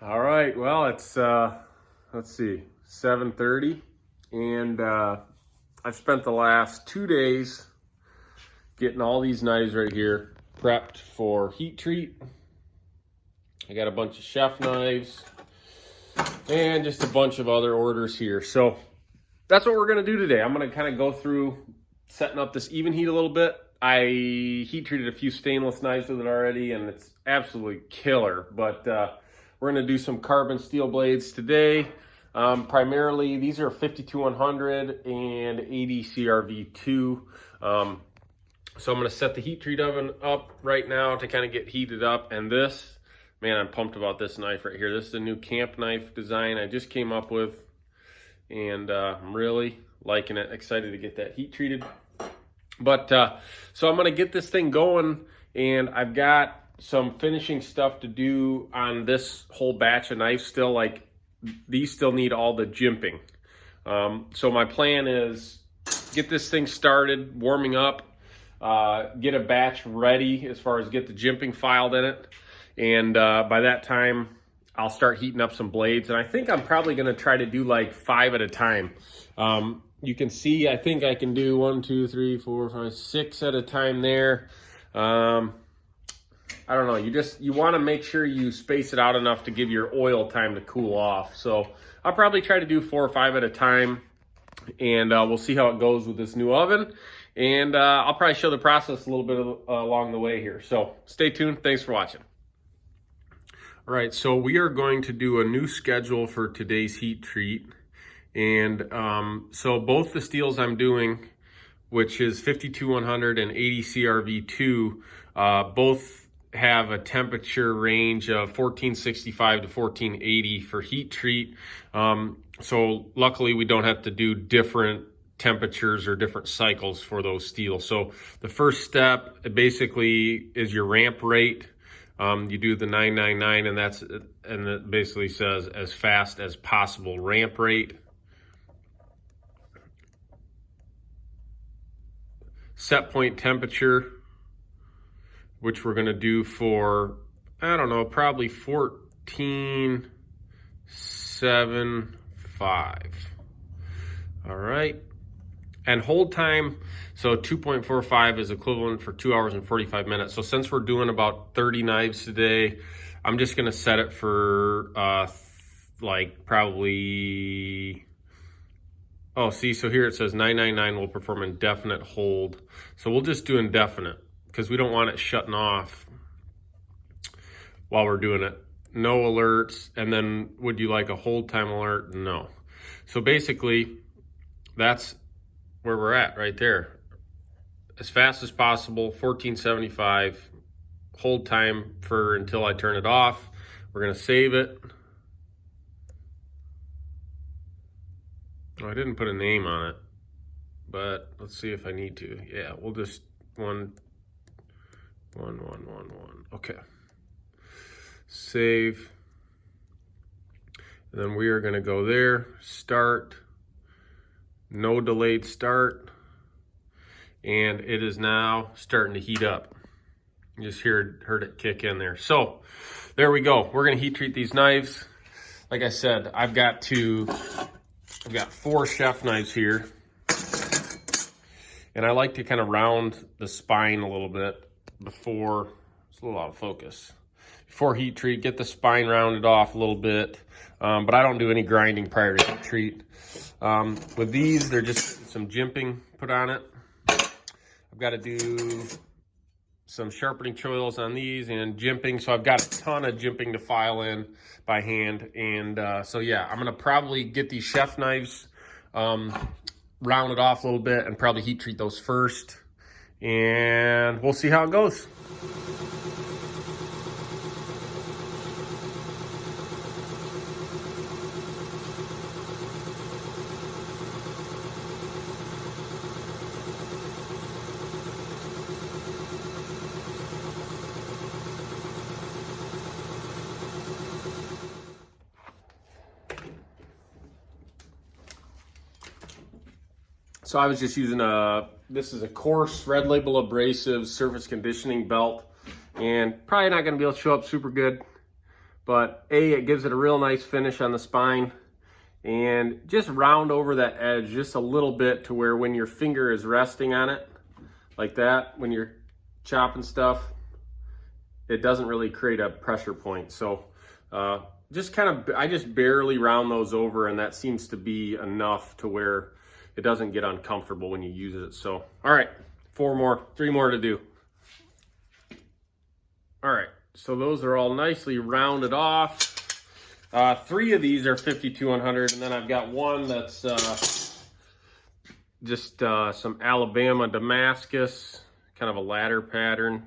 All right, well, it's let's see, 7:30, and I've spent the last 2 days getting all these knives right here prepped for heat treat. I got a bunch of chef knives and just a bunch of other orders here. So that's what we're gonna do today. I'm gonna kind of go through setting up this even heat a little bit. I heat treated a few stainless knives with it already, and it's absolutely killer, but we're going to do some carbon steel blades today. Primarily, these are 52100 and 80 CRV2. So I'm going to set the heat treat oven up right now to kind of get heated up. And this, man, I'm pumped about this knife right here. This is a new camp knife design I just came up with, and I'm really liking it. Excited to get that heat treated. But so I'm going to get this thing going, and I've got some finishing stuff to do on this whole batch of knives still. Like, these still need all the jimping. So my plan is get this thing started, warming up, get a batch ready as far as get the jimping filed in it. And by that time, I'll start heating up some blades. And I think I'm probably going to try to do like 5 at a time. You can see, I think I can do 1, 2, 3, 4, 5, 6 at a time there. I don't know, you want to make sure you space it out enough to give your oil time to cool off. So I'll probably try to do 4 or 5 at a time, and we'll see how it goes with this new oven. And I'll probably show the process a little bit along the way here. So stay tuned. Thanks for watching. All right, so we are going to do a new schedule for today's heat treat. And so both the steels I'm doing, which is 52100 and 80 CRV2, both have a temperature range of 1465 to 1480 for heat treat. So luckily we don't have to do different temperatures or different cycles for those steels. So the first step basically is your ramp rate. You do the 999, and it basically says as fast as possible ramp rate. Set point temperature, which we're going to do for, I don't know, probably 14.75. All right. And hold time, so 2.45 is equivalent for 2 hours and 45 minutes. So since we're doing about 30 knives today, I'm just going to set it for like probably, oh, see, so here it says 999 will perform indefinite hold. So we'll just do indefinite, because we don't want it shutting off while we're doing it. No alerts. And then would you like a hold time alert? No. So basically, that's where we're at right there. As fast as possible, 1475, hold time for until I turn it off. We're going to save it. Oh, I didn't put a name on it, but let's see if I need to. Yeah, we'll just one. Okay. Save. And then we are going to go there. Start. No delayed start. And it is now starting to heat up. You just heard it kick in there. So there we go. We're going to heat treat these knives. Like I said, I've got 4 chef knives here. And I like to kind of round the spine a little bit before, it's a little out of focus, before heat treat, get the spine rounded off a little bit. But I don't do any grinding prior to heat treat. With these, they're just some jimping put on it. I've got to do some sharpening choils on these and jimping. So I've got a ton of jimping to file in by hand. And so yeah, I'm going to probably get these chef knives rounded off a little bit and probably heat treat those first. And we'll see how it goes. So I was just using this is a coarse red label abrasive surface conditioning belt, and probably not going to be able to show up super good, but it gives it a real nice finish on the spine. And just round over that edge just a little bit to where when your finger is resting on it, like that, when you're chopping stuff, it doesn't really create a pressure point. So just kind of, I just barely round those over, and that seems to be enough to where it doesn't get uncomfortable when you use it. So, all right, 3 more to do. All right, so those are all nicely rounded off. 3 of these are 52-100, and then I've got one that's just some Alabama Damascus, kind of a ladder pattern.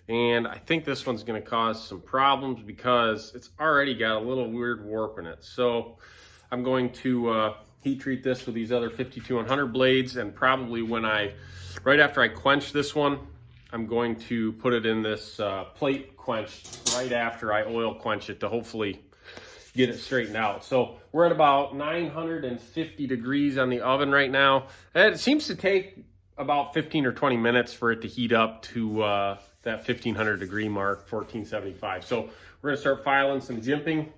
And I think this one's gonna cause some problems because it's already got a little weird warp in it. So I'm going to heat treat this with these other 52-100 blades, and probably right after I quench this one, I'm going to put it in this plate quenched right after I oil quench it to hopefully get it straightened out. So we're at about 950 degrees on the oven right now. And it seems to take about 15 or 20 minutes for it to heat up to that 1500 degree mark, 1475. So we're gonna start filing some jimping,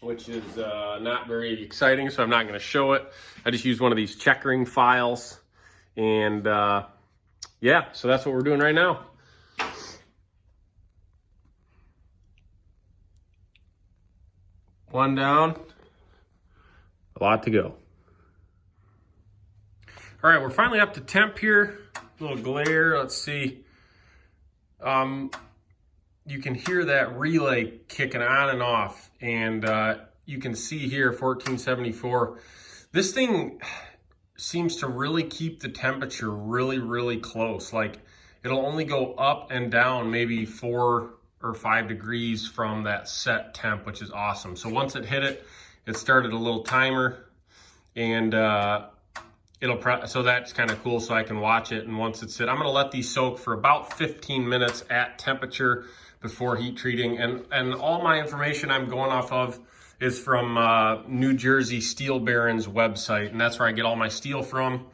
which is not very exciting, so I'm not gonna show it. I just use one of these checkering files. And yeah, so that's what we're doing right now. One down, a lot to go. All right, we're finally up to temp here. A little glare, let's see. You can hear that relay kicking on and off, and you can see here 1474. This thing seems to really keep the temperature really, really close. Like, it'll only go up and down maybe 4 or 5 degrees from that set temp, which is awesome. So once it hit it, it started a little timer, and so that's kind of cool, so I can watch it. And once it's hit, I'm gonna let these soak for about 15 minutes at temperature before heat treating. And all my information I'm going off of is from New Jersey Steel Baron's website, and that's where I get all my steel from.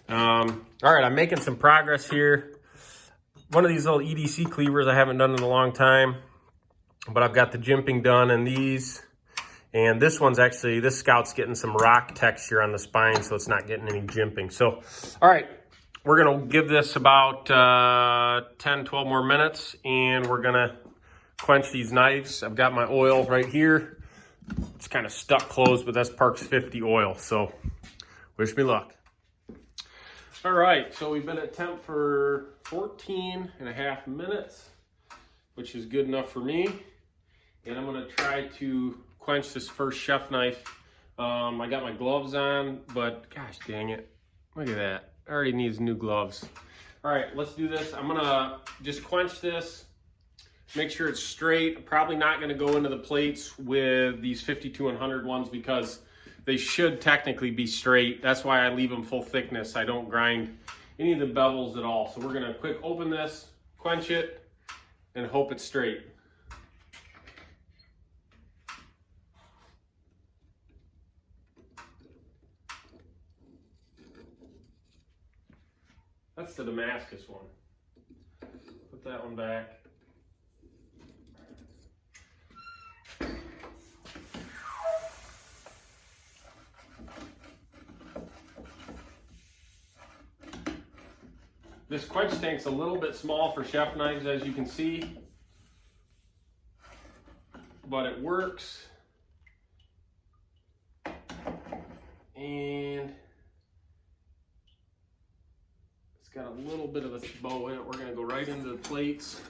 All right, I'm making some progress here. One of these little EDC cleavers I haven't done in a long time, but I've got the jimping done in these. And this one's actually, this Scout's getting some rock texture on the spine, so it's not getting any jimping. So, all right, we're gonna give this about 10, 12 more minutes, and we're gonna quench these knives. I've got my oil right here. It's kind of stuck closed, but that's Parks 50 oil, so wish me luck. All right, so we've been at temp for 14.5 minutes, which is good enough for me. And I'm gonna try to quench this first chef knife. I got my gloves on, but gosh dang it, look at that. I already needs new gloves. All right, let's do this. I'm gonna just quench this, make sure it's straight. I'm probably not gonna go into the plates with these 52-100 ones because they should technically be straight. That's why I leave them full thickness. I don't grind any of the bevels at all. So we're gonna quick open this, quench it, and hope it's straight. That's the Damascus one. Put that one back. This quench tank's a little bit small for chef knives, as you can see, but it works. And it's got a little bit of a bow in it. We're gonna go right into the plates.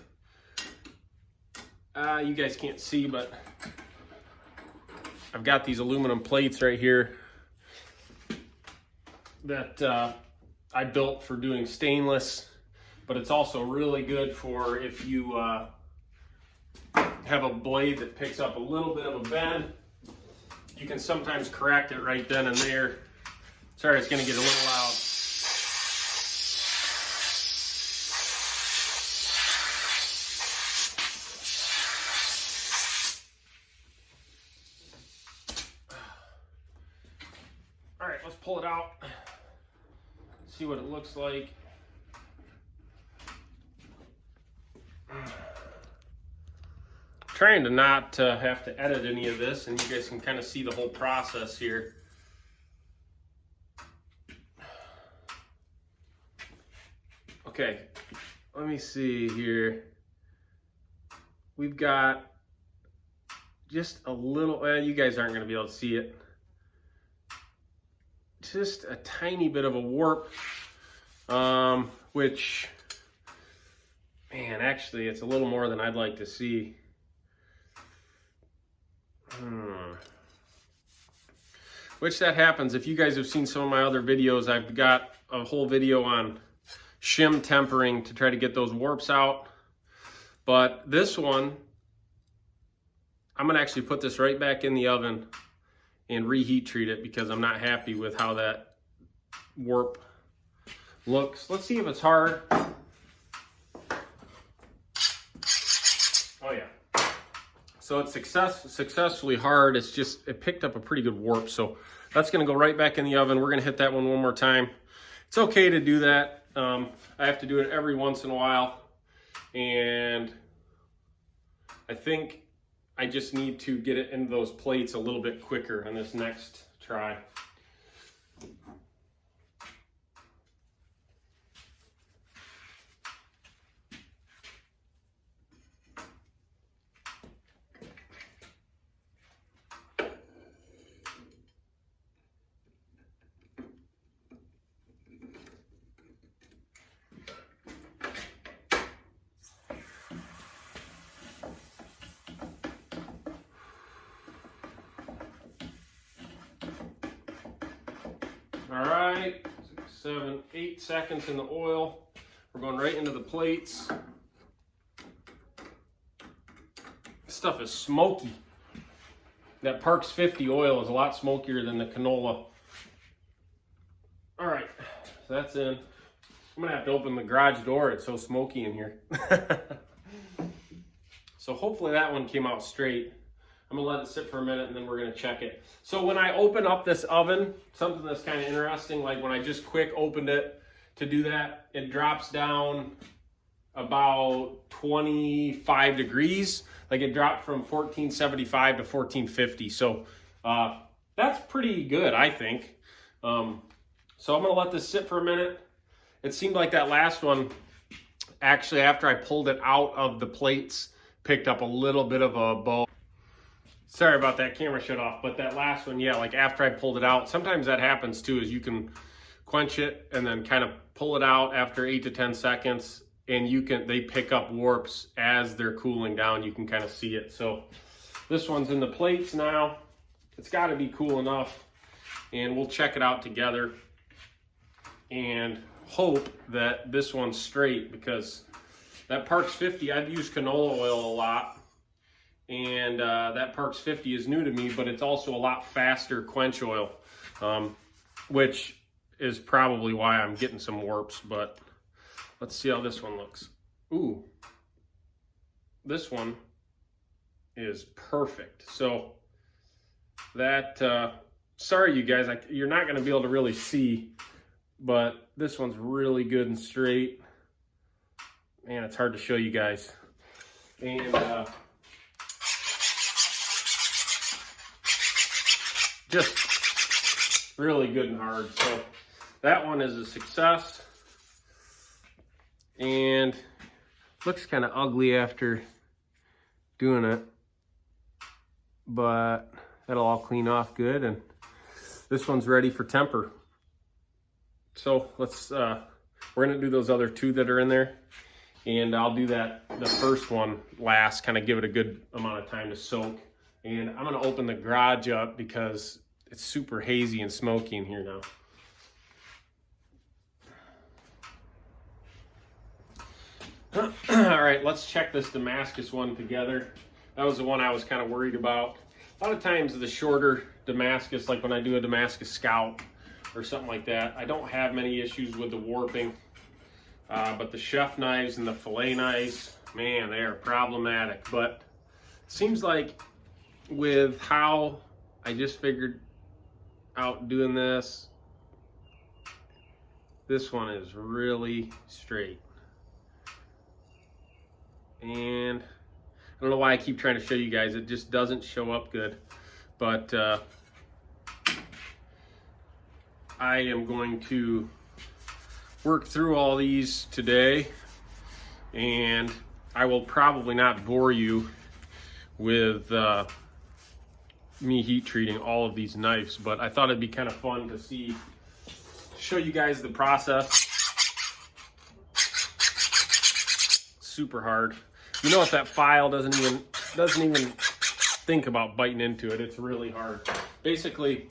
You guys can't see, but I've got these aluminum plates right here that I built for doing stainless, but it's also really good for if you have a blade that picks up a little bit of a bend. You can sometimes correct it right then and there. Sorry, it's gonna get a little loud. All right, let's pull it out. See what it looks like. trying to not have to edit any of this, and you guys can kind of see the whole process here. Okay, let me see here. We've got just a little, you guys aren't going to be able to see it. Just a tiny bit of a warp, which, man, actually it's a little more than I'd like to see. Which that happens. If you guys have seen some of my other videos, I've got a whole video on shim tempering to try to get those warps out. But this one, I'm gonna actually put this right back in the oven and reheat treat it because I'm not happy with how that warp looks. Let's see if it's hard. Oh yeah. So it's successfully hard. It's just, it picked up a pretty good warp. So that's gonna go right back in the oven. We're gonna hit that one more time. It's okay to do that. I have to do it every once in a while. And I think I just need to get it into those plates a little bit quicker on this next try. All right, 6, 7, 8 seconds in the oil. We're going right into the plates. This stuff is smoky. That Parks 50 oil is a lot smokier than the canola. All right, so that's in. I'm gonna have to open the garage door. It's so smoky in here. So hopefully that one came out straight. I'm gonna let it sit for a minute and then we're gonna check it. So when I open up this oven, something that's kind of interesting, like when I just quick opened it to do that, it drops down about 25 degrees. Like it dropped from 1475 to 1450. So that's pretty good, I think. So I'm gonna let this sit for a minute. It seemed like that last one, actually after I pulled it out of the plates, picked up a little bit of a bow. Sorry about that, camera shut off, but that last one, yeah, like after I pulled it out, sometimes that happens too, is you can quench it and then kind of pull it out after 8 to 10 seconds and they pick up warps as they're cooling down. You can kind of see it. So this one's in the plates now. It's gotta be cool enough and we'll check it out together and hope that this one's straight, because that Parks 50, I've used canola oil a lot. And that Parks 50 is new to me, but it's also a lot faster quench oil, which is probably why I'm getting some warps. But let's see how this one looks. Ooh, this one is perfect. So that, sorry you guys, you're not gonna be able to really see, but this one's really good and straight. Man, it's hard to show you guys. And just really good and hard. So that one is a success. And looks kind of ugly after doing it, but that'll all clean off good. And this one's ready for temper. So let's, we're gonna do those other two that are in there. And I'll do that, the first one last, kind of give it a good amount of time to soak. And I'm gonna open the garage up because it's super hazy and smoky in here now. All right, let's check this Damascus one together. That was the one I was kind of worried about. A lot of times the shorter Damascus, like when I do a Damascus Scout or something like that, I don't have many issues with the warping. But the chef knives and the fillet knives, man, they are problematic. But it seems like with how I just figured out doing this, this one is really straight. And I don't know why I keep trying to show you guys. It just doesn't show up good. But I am going to work through all these today, and I will probably not bore you with me heat treating all of these knives, but I thought it'd be kind of fun to show you guys the process. Super hard. You know, if that file doesn't even think about biting into it, it's really hard. Basically,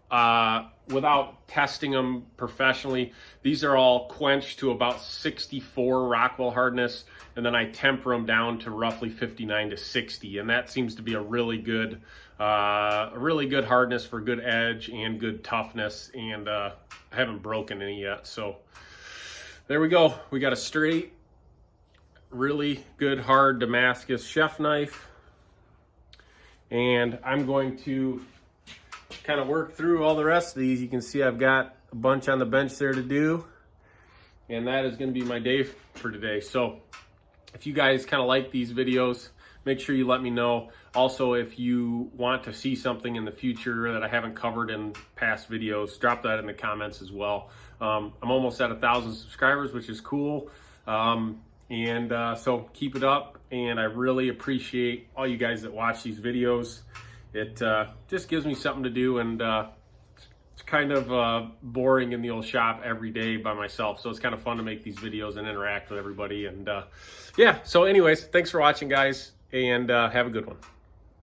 without testing them professionally, these are all quenched to about 64 Rockwell hardness, and then I temper them down to roughly 59 to 60, and that seems to be a really good hardness for good edge and good toughness, and I haven't broken any yet. So there we go. We got a straight, really good hard Damascus chef knife, and I'm going to kind of work through all the rest of these. You can see I've got a bunch on the bench there to do, and that is going to be my day for today. So if you guys kind of like these videos, make sure you let me know. Also, if you want to see something in the future that I haven't covered in past videos, drop that in the comments as well. I'm almost at 1,000 subscribers, which is cool. So keep it up, and I really appreciate all you guys that watch these videos. It just gives me something to do, and it's kind of boring in the old shop every day by myself, so it's kind of fun to make these videos and interact with everybody. And yeah, so anyways, thanks for watching, guys, and have a good one.